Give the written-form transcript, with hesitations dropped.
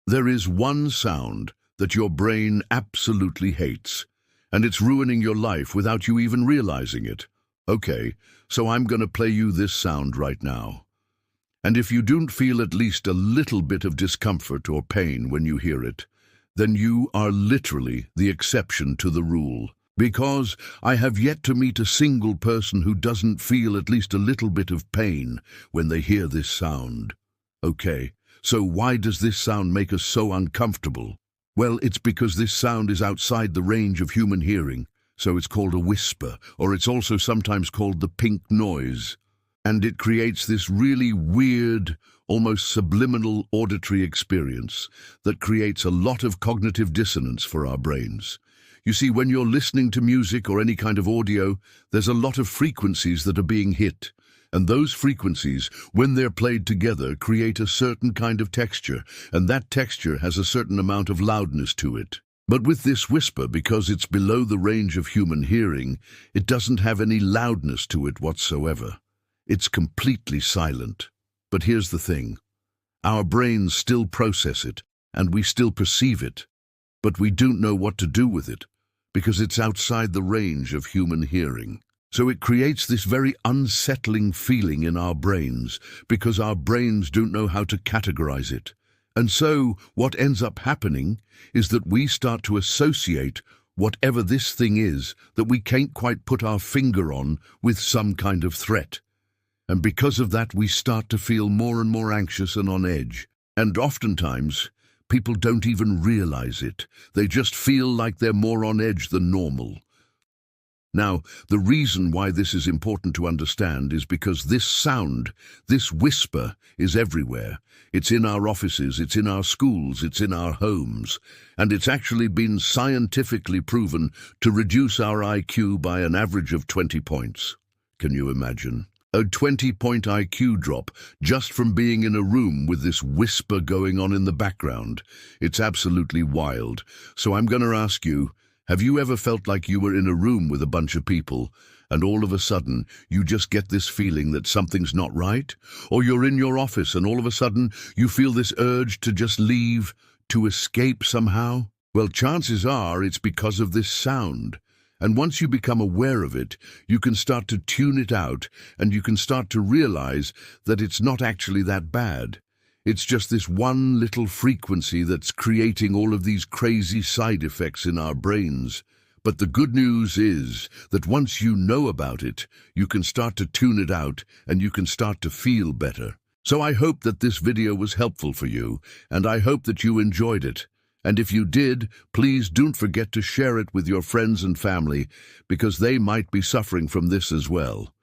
There is one sound that your brain absolutely hates, and it's ruining your life without you even realizing it. Okay, so I'm going to play you this sound right now. And if you don't feel at least a little bit of discomfort or pain when you hear it, then you are literally the exception to the rule. Because I have yet to meet a single person who doesn't feel at least a little bit of pain when they hear this sound. Okay, so why does this sound make us so uncomfortable? Well, it's because this sound is outside the range of human hearing, so it's called a whisper, or it's also sometimes called the pink noise. And it creates this really weird, almost subliminal auditory experience that creates a lot of cognitive dissonance for our brains. You see, when you're listening to music or any kind of audio, there's a lot of frequencies that are being hit. And those frequencies, when they're played together, create a certain kind of texture, and that texture has a certain amount of loudness to it. But with this whisper, because it's below the range of human hearing, it doesn't have any loudness to it whatsoever. It's completely silent. But here's the thing. Our brains still process it, and we still perceive it. But we don't know what to do with it, because it's outside the range of human hearing. So it creates this very unsettling feeling in our brains, because our brains don't know how to categorize it. And so what ends up happening is that we start to associate whatever this thing is that we can't quite put our finger on with some kind of threat. And because of that, we start to feel more and more anxious and on edge. And oftentimes, people don't even realize it. They just feel like they're more on edge than normal. Now, the reason why this is important to understand is because this sound, this whisper, is everywhere. It's in our offices, it's in our schools, it's in our homes. And it's actually been scientifically proven to reduce our IQ by an average of 20 points. Can you imagine? A 20-point IQ drop just from being in a room with this whisper going on in the background. It's absolutely wild. So I'm going to ask you, have you ever felt like you were in a room with a bunch of people and all of a sudden you just get this feeling that something's not right? Or you're in your office and all of a sudden you feel this urge to just leave, to escape somehow? Well, chances are it's because of this sound. And once you become aware of it, you can start to tune it out and you can start to realize that it's not actually that bad. It's just this one little frequency that's creating all of these crazy side effects in our brains. But the good news is that once you know about it, you can start to tune it out and you can start to feel better. So I hope that this video was helpful for you, and I hope that you enjoyed it. And if you did, please don't forget to share it with your friends and family, because they might be suffering from this as well.